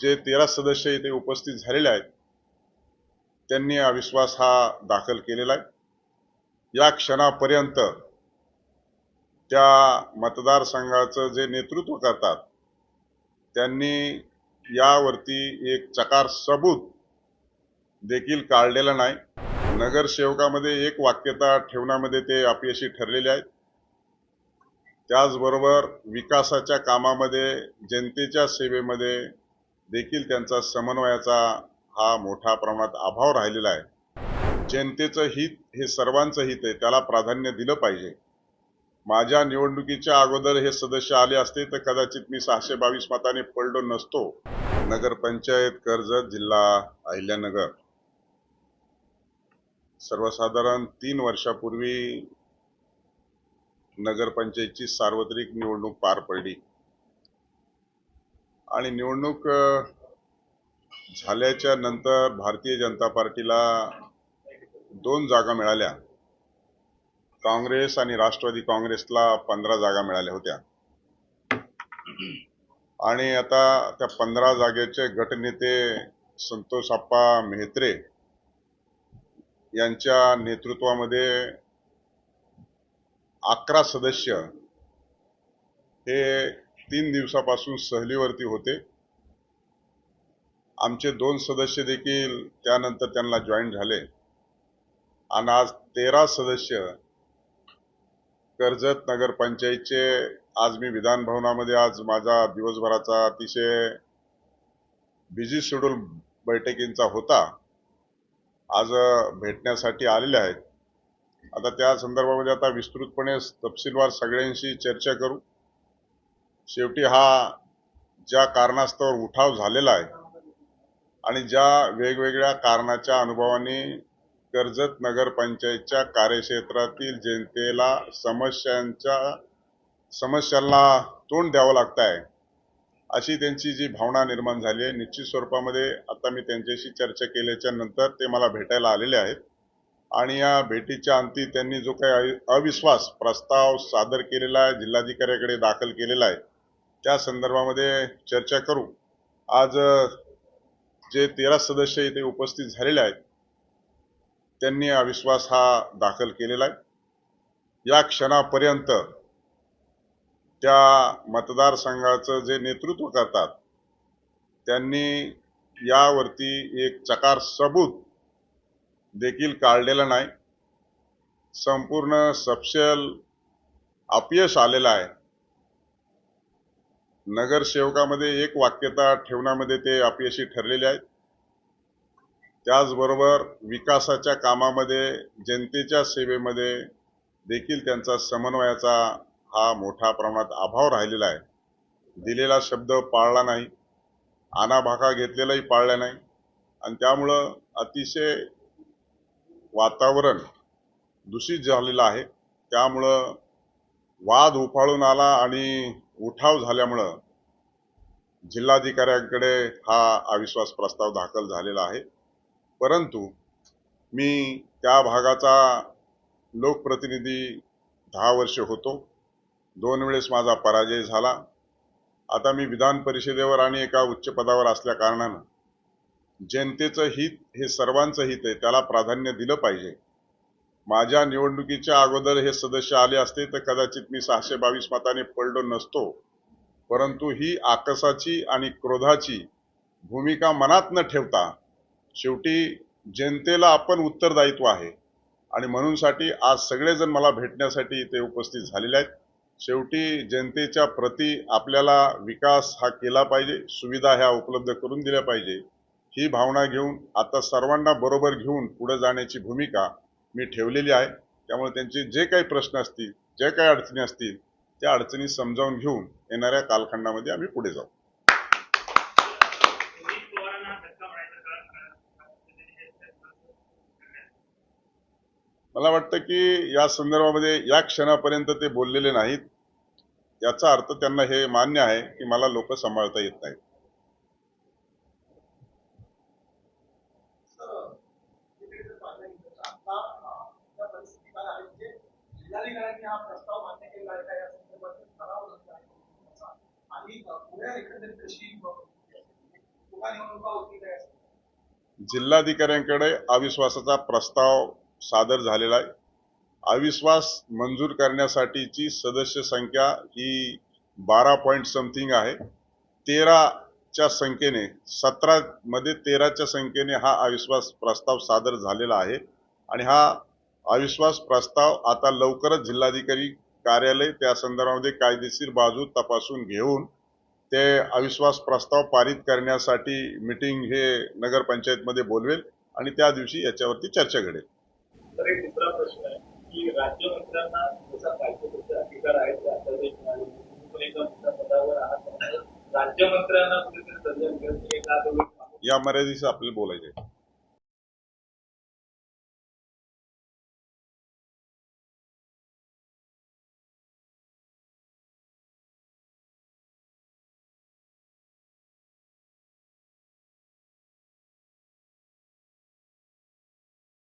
जे 13 सदस्य इथे उपस्थित झालेले आहेत त्यांनी अविश्वास हा दाखल केलेला आहे। या क्षणापर्यंत त्या मतदारसंघाचं जे नेतृत्व करतात त्यांनी यावरती एक चकार सबूत देखील काढलेला नाही। नगरसेवकामध्ये एक वाक्यता ठेवण्यामध्ये ते अपयशी ठरलेले आहेत। त्याचबरोबर विकासाच्या कामामध्ये जनतेच्या सेवेमध्ये देखील त्यांचा समन्वयाचा हा मोठा प्रमाणात अभाव राहिलेला आहे। जनतेचं हित हे सर्वांचं हित आहे, त्याला प्राधान्य दिलं पाहिजे। माझ्या निवडणुकीच्या अगोदर हे सदस्य आले असते तर कदाचित मी 622 मताने पडलो नसतो। नगरपंचायत कर्जत, जिल्हा अहिल्यानगर। सर्वसाधारण 3 वर्षापूर्वी नगरपंचायतची सार्वत्रिक निवडणूक पार पडली आणि निवडणूक झाल्याच्या नंतर भारतीय जनता पार्टीला 2 जागा मिळाल्या। काँग्रेस आणि राष्ट्रवादी काँग्रेसला 15 जागा मिळाल्या होत्या आणि आता त्या 15 जागेचे गटनेते संतोष आप्पा मेहत्रे यांच्या नेतृत्वामध्ये 11 सदस्य हे 3 दिवसापासून सहलीवरती होते। आमचे 2 सदस्य देखील त्यानंतर त्यांना जॉईन झाले आणि आज 13 सदस्य कर्जत नगरपंचायतचे आज मी विधान भवनामध्ये आज माझा दिवसभराचा अतिशय बिझी शेड्यूल बैठकींचा होता, आज भेटण्यासाठी आलेले आहेत। आता त्या संदर्भामध्ये आता विस्तृतपणे तपशीलवार सगळ्यांशी चर्चा करू। शेवटी हा ज्या कारणास्तव उठाव झालेला आहे आणि ज्या वेगवेगळ्या कारणाच्या अनुभवाने कर्जत नगरपंचायतच्या कार्यक्षेत्रातील जनतेला समस्यांना तोंड द्यावं लागत आहे, अशी त्यांची जी भावना निर्माण झाली आहे। निश्चित स्वरूपामध्ये आता मी त्यांच्याशी चर्चा केल्याच्या नंतर ते मला भेटायला आलेले आहेत आणि या भेटीच्या अंती त्यांनी जो काही अविश्वास प्रस्ताव सादर केलेला आहे, जिल्हाधिकाऱ्याकडे दाखल केलेला आहे, त्या संदर्भामध्ये चर्चा करू। आज जे 13 सदस्य इथे उपस्थित झालेले आहेत त्यांनी अविश्वास हा दाखल केलेला आहे। या क्षणापर्यंत त्या मतदारसंघाचं जे नेतृत्व करतात त्यांनी यावरती एक चकार सबूत देखील काढलेला नाही। संपूर्ण सपशेल अपयश आलेला आहे। नगरसेवकामध्ये एक वाक्यता ठेवण्यामध्ये ते अपयशी ठरलेले आहेत। त्याचबरोबर विकासाच्या कामामध्ये जनतेच्या सेवेमध्ये देखील त्यांचा समन्वयाचा हा मोठा प्रमाणात अभाव राहिलेला आहे। दिलेला शब्द पाळला नाही, आनाभाका घेतलेलाही पाळला नाही आणि त्यामुळं अतिशय वातावरण दूषित झालेलं आहे। त्यामुळं वाद उफाळून आला आणि उठाव झाल्यामुळं जिल्हाधिकाऱ्यांकडे हा अविश्वास प्रस्ताव दाखल झालेला आहे। परंतु मी त्या भागाचा लोकप्रतिनिधी 10 वर्ष होतो, 2 वेळेस माझा पराजय झाला। आता मी विधान परिषदेवर आणि एका उच्च पदावर असल्या कारणानं जनतेचं हित हे सर्वांचं हित आहे, त्याला प्राधान्य दिलं पाहिजे। माझ्या निवडणुकीच्या अगोदर हे सदस्य आले असते तर कदाचित मी 622 मताने पडलो नसतो। परंतु ही आकसाची आणि क्रोधाची भूमिका मनात न ठेवता शेवटी जनतेला आपण उत्तरदायित्व आहे आणि म्हणूनसाठी आज सगळेजण मला भेटण्यासाठी इथे उपस्थित झालेले आहेत। शेवटी जनतेच्या प्रती आपल्याला विकास हा केला पाहिजे, सुविधा ह्या उपलब्ध करून दिल्या पाहिजे, ही भावना घेऊन आता सर्वांना बरोबर घेऊन पुढे जाण्याची भूमिका मी ठेवलेली आहे। त्यामुळे त्यांचे जे काही प्रश्न असतील, जे काही अडचणी असतील, त्या अडचणी समजावून घेऊन येणाऱ्या कालखंडामध्ये आम्ही पुढे जाऊ। मला वाटतं की या संदर्भामध्ये या क्षणापर्यंत ते बोललेले नाहीत, याचा अर्थ त्यांना हे मान्य आहे की मला लोक सांभाळता येत नाहीत। जिल्हाधिकाऱ्यांकडे अविश्वासाचा प्रस्ताव सादर झालेला आहे. अविश्वास मंजूर करण्यासाठीची सदस्य संख्या ही 12 पॉइंट समथिंग आहे. 13च्या संख्येने 17 मध्ये 13च्या संख्येने हा अविश्वास प्रस्ताव सादर झालेला आहे आणि हा अविश्वास प्रस्ताव आता लवकरच जिल्हाधिकारी कार्यालय त्या संदर्भामध्ये कायदेशीर बाजू तपासून घेऊन ते अविश्वास प्रस्ताव पारित करण्यासाठी मीटिंग हे नगरपंचायतमध्ये बोलवेल आणि त्या दिवशी याच्यावरती चर्चा घडेल. तर एक दुसरा प्रश्न आहे की राज्यमंत्र्यांना जसा कायदेशीर अधिकार आहेत ते अध्यादेश मिळाले, पण एका मोठ्या पदावर आहात, राज्यमंत्र्यांना कुठेतरी संजय या मर्यादेशी आपल्याला बोलायचे.